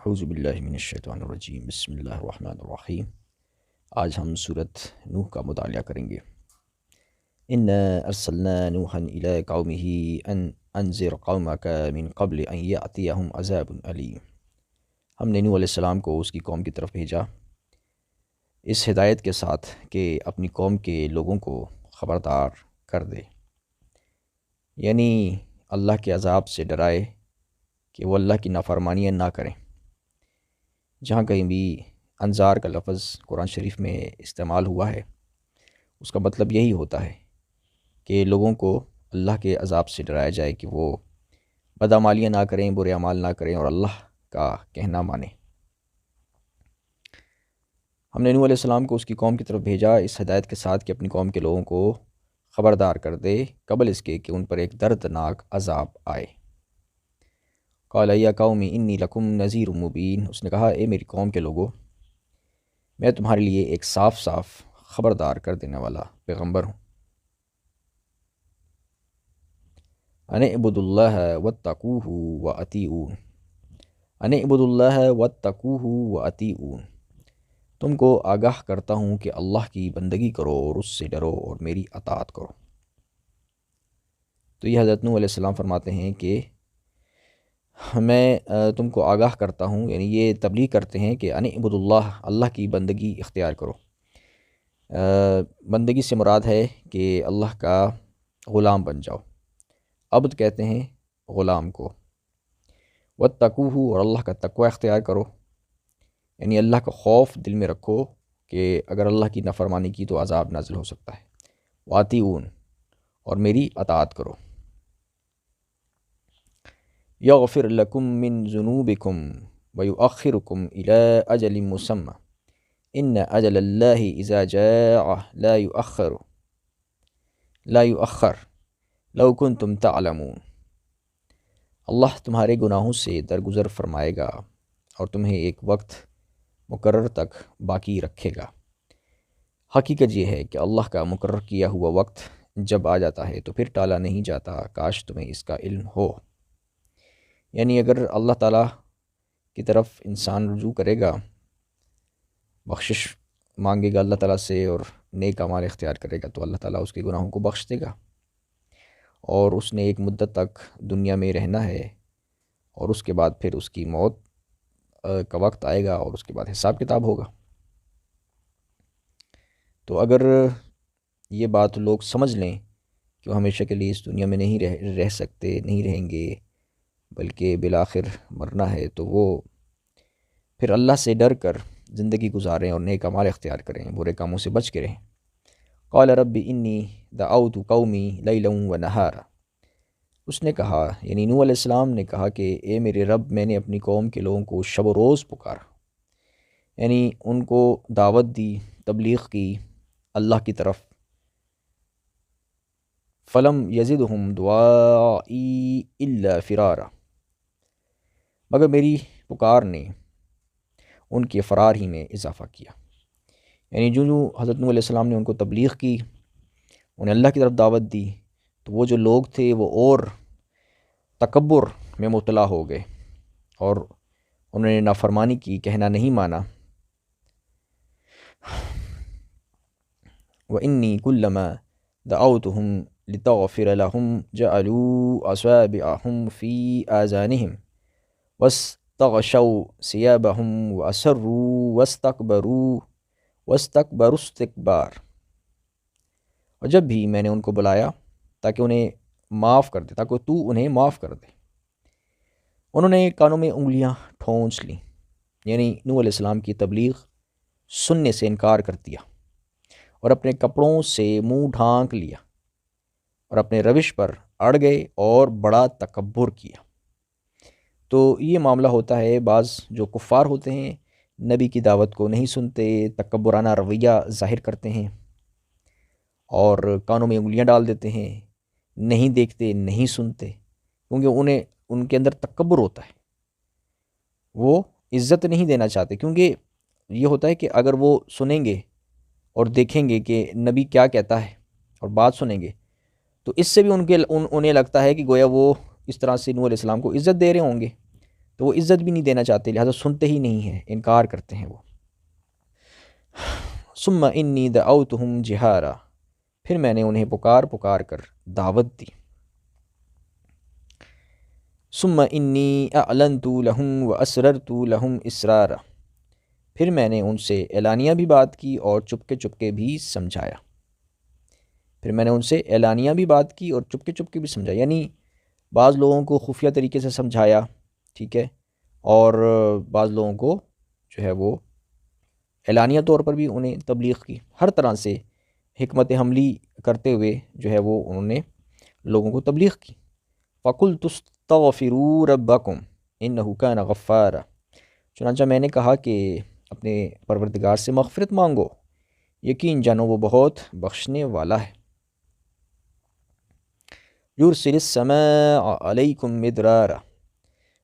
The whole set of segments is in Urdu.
اعوذ باللہ من الشیطان الرجیم، بسم اللہ الرحمن الرحیم۔ آج ہم سورۃ نوح کا مطالعہ کریں گے۔ انا ارسلنا نوحا الی قومہ ان انذر قومک من قبل ان یأتیہم عذاب علیم۔ ہم نے نوح علیہ السلام کو اس کی قوم کی طرف بھیجا اس ہدایت کے ساتھ کہ اپنی قوم کے لوگوں کو خبردار کر دے، یعنی اللہ کے عذاب سے ڈرائے کہ وہ اللہ کی نافرمانیاں نہ کریں۔ جہاں کہیں بھی انذار کا لفظ قرآن شریف میں استعمال ہوا ہے، اس کا مطلب یہی ہوتا ہے کہ لوگوں کو اللہ کے عذاب سے ڈرایا جائے کہ وہ بدعمالیاں نہ کریں، برے اعمال نہ کریں اور اللہ کا کہنا مانیں۔ ہم نے نوح علیہ السلام کو اس کی قوم کی طرف بھیجا اس ہدایت کے ساتھ کہ اپنی قوم کے لوگوں کو خبردار کر دے قبل اس کے کہ ان پر ایک دردناک عذاب آئے۔ قال یا قوم انی لکم نذیر مبین، اس نے کہا اے میری قوم کے لوگو، میں تمہارے لیے ایک صاف صاف خبردار کر دینے والا پیغمبر ہوں۔ ان اعبدوا اللہ واتقوہ واطیعون، ان اعبدوا اللہ واتقوہ واطیعون، تم کو آگاہ کرتا ہوں کہ اللہ کی بندگی کرو اور اس سے ڈرو اور میری اطاعت کرو۔ تو یہ حضرت نوح علیہ السلام فرماتے ہیں کہ میں تم کو آگاہ کرتا ہوں، یعنی یہ تبلیغ کرتے ہیں کہ ان اعبدوا اللہ، اللہ کی بندگی اختیار کرو۔ بندگی سے مراد ہے کہ اللہ کا غلام بن جاؤ۔ عبد کہتے ہیں غلام کو۔ واتقوہ، اور اللہ کا تقوی اختیار کرو، یعنی اللہ کا خوف دل میں رکھو کہ اگر اللہ کی نافرمانی کی تو عذاب نازل ہو سکتا ہے۔ واطیعون، اور میری اطاعت کرو۔ یغفر لکم من ذنوبکم ویؤخرکم الی اجل مسمى ان اجل اللہ اذا جاء لا یؤخر لو کنتم تعلمون۔ اللہ تمہارے گناہوں سے درگزر فرمائے گا اور تمہیں ایک وقت مقرر تک باقی رکھے گا۔ حقیقت یہ ہے کہ اللہ کا مقرر کیا ہوا وقت جب آ جاتا ہے تو پھر ٹالا نہیں جاتا، کاش تمہیں اس کا علم ہو۔ یعنی اگر اللہ تعالیٰ کی طرف انسان رجوع کرے گا، بخشش مانگے گا اللہ تعالیٰ سے اور نیک اعمال اختیار کرے گا تو اللہ تعالیٰ اس کے گناہوں کو بخش دے گا، اور اس نے ایک مدت تک دنیا میں رہنا ہے، اور اس کے بعد پھر اس کی موت کا وقت آئے گا اور اس کے بعد حساب کتاب ہوگا۔ تو اگر یہ بات لوگ سمجھ لیں کہ وہ ہمیشہ کے لیے اس دنیا میں نہیں رہ سکتے، نہیں رہیں گے، بلکہ بالآخر مرنا ہے، تو وہ پھر اللہ سے ڈر کر زندگی گزاریں اور نیک اعمال اختیار کریں، برے کاموں سے بچ کے رہیں۔ قال رب انی دعوت قومی لیلا ونہارا، اس نے کہا، یعنی نوح علیہ السلام نے کہا کہ اے میرے رب، میں نے اپنی قوم کے لوگوں کو شب و روز پکارا، یعنی ان کو دعوت دی، تبلیغ کی اللہ کی طرف۔ فلم یزدہم دعائی الا فرارا، مگر میری پکار نے ان کے فرار ہی میں اضافہ کیا۔ یعنی جو حضرت نوح علیہ السلام نے ان کو تبلیغ کی، انہیں اللہ کی طرف دعوت دی، تو وہ جو لوگ تھے وہ اور تکبر میں مبتلا ہو گئے اور انہوں نے نافرمانی کی، کہنا نہیں مانا۔ وَإِنِّي كُلَّمَا دَعَوْتُهُمْ لِتَغْفِرَ لَهُمْ جَعَلُوا أَصَابِعَهُمْ فِي آذَانِهِمْ وَاسْتَغْشَوْا ثِيَابَهُمْ وَأَصَرُّوا وَاسْتَكْبَرُوا اسْتِكْبَارًا، اور جب بھی میں نے ان کو بلایا تاکہ انہیں معاف کر دے، تاکہ تو انہیں معاف کر دے، انہوں نے کانوں میں انگلیاں ٹھونس لیں، یعنی نوح علیہ السلام کی تبلیغ سننے سے انکار کر دیا اور اپنے کپڑوں سے منہ ڈھانک لیا اور اپنے روش پر اڑ گئے اور بڑا تکبر کیا۔ تو یہ معاملہ ہوتا ہے، بعض جو کفار ہوتے ہیں نبی کی دعوت کو نہیں سنتے، تکبرانہ رویہ ظاہر کرتے ہیں اور کانوں میں انگلیاں ڈال دیتے ہیں، نہیں دیکھتے، نہیں سنتے، کیونکہ ان کے اندر تکبر ہوتا ہے، وہ عزت نہیں دینا چاہتے، کیونکہ یہ ہوتا ہے کہ اگر وہ سنیں گے اور دیکھیں گے کہ نبی کیا کہتا ہے اور بات سنیں گے تو اس سے بھی انہیں لگتا ہے کہ گویا وہ اس طرح سے نوح علیہ السلام کو عزت دے رہے ہوں گے، تو وہ عزت بھی نہیں دینا چاہتے، لہٰذا سنتے ہی نہیں ہیں، انکار کرتے ہیں وہ۔ ثم انی دعوتہم جہارا، پھر میں نے انہیں پکار پکار کر دعوت دی۔ ثم انی اعلنت لہم واسررت لہم اسرارا، پھر میں نے ان سے اعلانیہ بھی بات کی اور چپکے چپکے بھی سمجھایا۔ پھر میں نے ان سے اعلانیہ بھی بات کی اور چپکے چپکے بھی سمجھایا، یعنی بعض لوگوں کو خفیہ طریقے سے سمجھایا، ٹھیک ہے، اور بعض لوگوں کو جو ہے وہ اعلانیہ طور پر بھی انہیں تبلیغ کی، ہر طرح سے حکمت عملی کرتے ہوئے جو ہے وہ انہوں نے لوگوں کو تبلیغ کی۔ فَقُلْتُ اسْتَغْفِرُوا رَبَّكُمْ إِنَّهُ كَانَ غَفَّارًا، چنانچہ میں نے کہا کہ اپنے پروردگار سے مغفرت مانگو، یقین جانو وہ بہت بخشنے والا ہے۔ یرسل السماء علیکم مدرارا،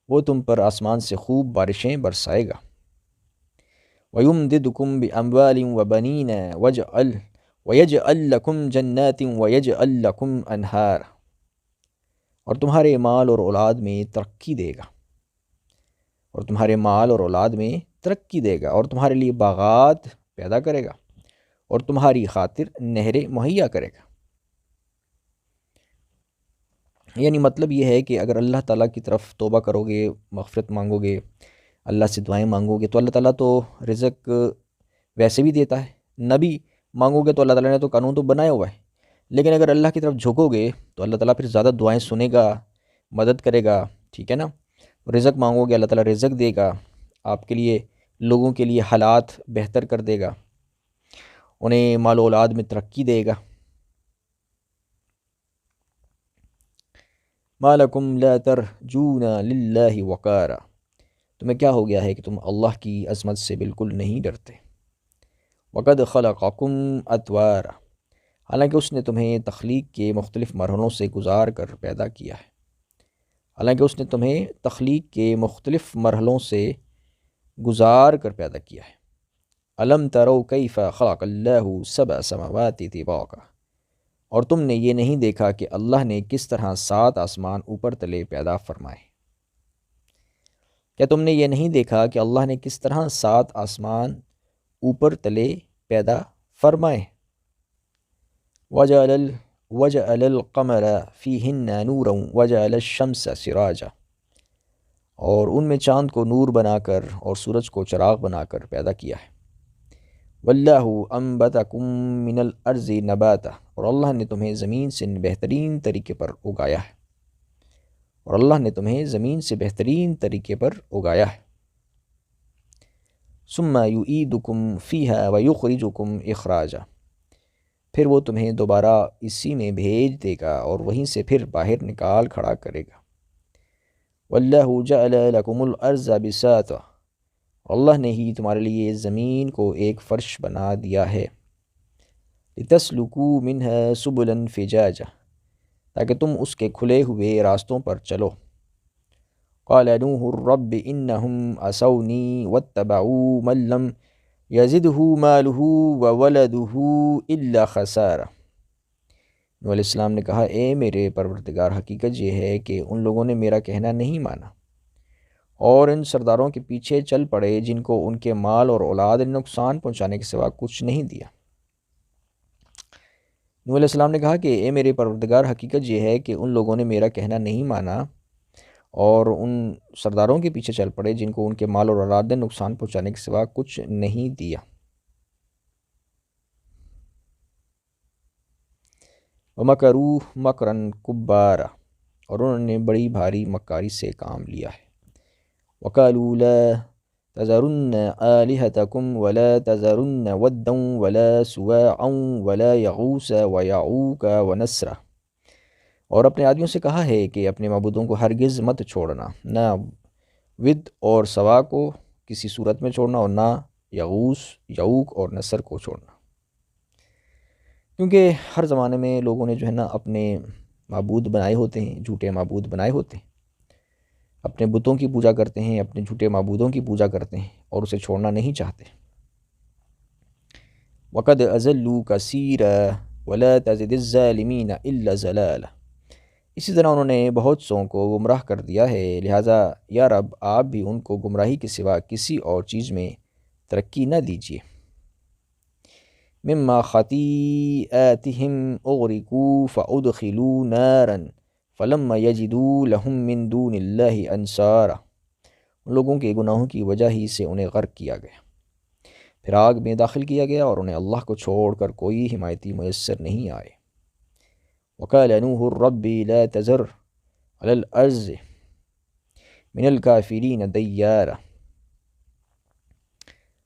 وہ تم پر آسمان سے خوب بارشیں برسائے گا۔ وَيُمْدِدْكُمْ بِأَمْوَالٍ وَبَنِينَ وَيَجْعَلْ لَكُمْ جَنَّاتٍ وَيَجْعَلْ لَكُمْ أَنْهَارًا، اور تمہارے مال اور اولاد میں ترقی دے گا، اور تمہارے مال اور اولاد میں ترقی دے گا، اور تمہارے لیے باغات پیدا کرے گا، اور تمہاری خاطر نہریں مہیا کرے گا۔ یعنی مطلب یہ ہے کہ اگر اللہ تعالیٰ کی طرف توبہ کرو گے، مغفرت مانگو گے، اللہ سے دعائیں مانگو گے، تو اللہ تعالیٰ تو رزق ویسے بھی دیتا ہے، نہ بھی مانگو گے تو اللہ تعالیٰ نے تو قانون تو بنایا ہوا ہے، لیکن اگر اللہ کی طرف جھکو گے تو اللہ تعالیٰ پھر زیادہ دعائیں سنے گا، مدد کرے گا، ٹھیک ہے نا۔ رزق مانگو گے اللہ تعالیٰ رزق دے گا آپ کے لیے، لوگوں کے لیے حالات بہتر کر دے گا، انہیں مال و اولاد میں ترقی دے گا۔ ما لکم لا ترجون للہ وقارا، تمہیں کیا ہو گیا ہے کہ تم اللہ کی عظمت سے بالکل نہیں ڈرتے۔ وقد خلقکم اطوارا، حالانکہ اس نے تمہیں تخلیق کے مختلف مرحلوں سے گزار کر پیدا کیا ہے، حالانکہ اس نے تمہیں تخلیق کے مختلف مرحلوں سے گزار کر پیدا کیا ہے۔ الم تروا کیف خلق اللہ سبع سماوات طباقا، اور تم نے یہ نہیں دیکھا کہ اللہ نے کس طرح 7 آسمان اوپر تلے پیدا فرمائے۔ کیا تم نے یہ نہیں دیکھا کہ اللہ نے کس طرح 7 آسمان اوپر تلے پیدا فرمائے؟ وجعل القمر فیہن نورا وجعل الشمس سراجا، اور ان میں چاند کو نور بنا کر اور سورج کو چراغ بنا کر پیدا کیا ہے۔ واللہ انبتکم من الارض نباتا، اور اللہ نے تمہیں زمین سے بہترین طریقے پر اگایا ہے، اور اللہ نے تمہیں زمین سے بہترین طریقے پر اگایا ہے۔ ثم یعیدکم فیہا ویخرجکم اخراجا، پھر وہ تمہیں دوبارہ اسی میں بھیج دے گا اور وہیں سے پھر باہر نکال کھڑا کرے گا۔ واللہ جعل لکم الارض بساطا، اللہ نے ہی تمہارے لیے زمین کو ایک فرش بنا دیا ہے۔ لتسلکوا منہا سبلا فجاجا، تاکہ تم اس کے کھلے ہوئے راستوں پر چلو۔ قال نوح رب انہم عصونی واتبعوا من لم یزدہ مالہ وولدہ الا خسارا، نوح علیہ السلام نے کہا اے میرے پروردگار، حقیقت یہ ہے کہ ان لوگوں نے میرا کہنا نہیں مانا اور ان سرداروں کے پیچھے چل پڑے جن کو ان کے مال اور اولاد نے نقصان پہنچانے کے سوا کچھ نہیں دیا۔ نوح علیہ السلام نے کہا کہ اے میرے پروردگار، حقیقت یہ ہے کہ ان لوگوں نے میرا کہنا نہیں مانا اور ان سرداروں کے پیچھے چل پڑے جن کو ان کے مال اور اولاد نے نقصان پہنچانے کے سوا کچھ نہیں دیا۔ وَمَكَرُوا مَكْرًا كُبَّارًا، اور انہوں نے بڑی بھاری مکاری سے کام لیا ہے۔ وَقَالُوا لَا تَذَرُنَّ آلِهَتَكُمْ وَلَا تَذَرُنَّ وَدًّا وَلَا سُوَاعًا وَلَا يَغُوثَ وَيَعُوقَ وَنَسْرًا، اور اپنے آدمیوں سے کہا ہے کہ اپنے معبودوں کو ہرگز مت چھوڑنا، نہ ود اور سوا کو کسی صورت میں چھوڑنا، اور نہ یغوث، یعوق اور نصر کو چھوڑنا، کیونکہ ہر زمانے میں لوگوں نے جو ہے نا اپنے معبود بنائے ہوتے ہیں، جھوٹے معبود بنائے ہوتے ہیں، اپنے بتوں کی پوجا کرتے ہیں، اپنے جھوٹے معبودوں کی پوجا کرتے ہیں اور اسے چھوڑنا نہیں چاہتے۔ وَقَدْ أَضَلُّوا كَثِيرًا وَلَا تَزِدِ الظَّالِمِينَ إِلَّا ضَلَالًا، اسی طرح انہوں نے بہت سوں کو گمراہ کر دیا ہے، لہٰذا یا رب آپ بھی ان کو گمراہی کے سوا کسی اور چیز میں ترقی نہ دیجیے۔ مما خطیئاتہم اغرقوا فادخلوا نارا فلما یجدوا لہم من دون اللہ انصارا، ان لوگوں کے گناہوں کی وجہ ہی سے انہیں غرق کیا گیا، پھر آگ میں داخل کیا گیا اور انہیں اللہ کو چھوڑ کر کوئی حمایتی میسر نہیں آئے۔ وقال نوح رب لا تذر على الارض من الکافرین دیارا،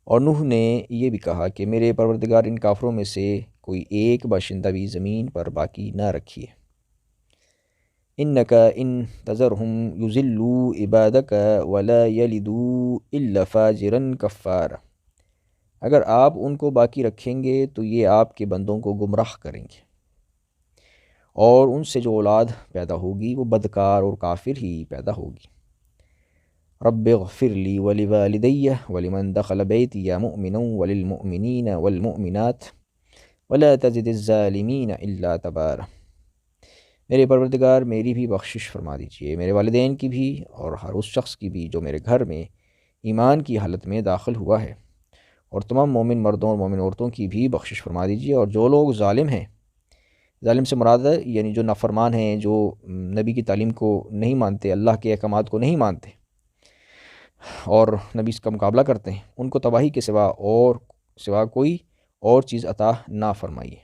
اور نوح نے یہ بھی کہا کہ میرے پروردگار ان کافروں میں سے کوئی ایک باشندہ بھی زمین پر باقی نہ رکھیے۔ انک ان تذرہم یضلوا عبادک ولا یلدوا الا فاجرا کفارا، اگر آپ ان کو باقی رکھیں گے تو یہ آپ کے بندوں کو گمراہ کریں گے، اور ان سے جو اولاد پیدا ہوگی وہ بدکار اور کافر ہی پیدا ہوگی۔ رب اغفر لی ولوالدی ولمن دخل بیتی مؤمنا وللمؤمنین والمؤمنات ولا تزد الظالمین الا تبارا، میرے پروردگار میری بھی بخشش فرما دیجیے، میرے والدین کی بھی، اور ہر اس شخص کی بھی جو میرے گھر میں ایمان کی حالت میں داخل ہوا ہے، اور تمام مومن مردوں اور مومن عورتوں کی بھی بخشش فرما دیجیے، اور جو لوگ ظالم ہیں، ظالم سے مراد ہے یعنی جو نافرمان ہیں، جو نبی کی تعلیم کو نہیں مانتے، اللہ کے احکامات کو نہیں مانتے اور نبی کا مقابلہ کرتے ہیں، ان کو تباہی کے سوا کوئی اور چیز عطا نہ فرمائیے۔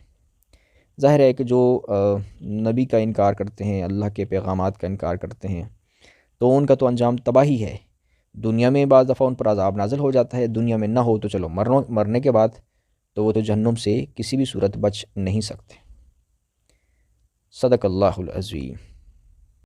ظاہر ہے کہ جو نبی کا انکار کرتے ہیں، اللہ کے پیغامات کا انکار کرتے ہیں، تو ان کا تو انجام تباہی ہے۔ دنیا میں بعض دفعہ ان پر عذاب نازل ہو جاتا ہے، دنیا میں نہ ہو تو چلو مرنے کے بعد تو وہ تو جہنم سے کسی بھی صورت بچ نہیں سکتے۔ صدق اللہ العظیم۔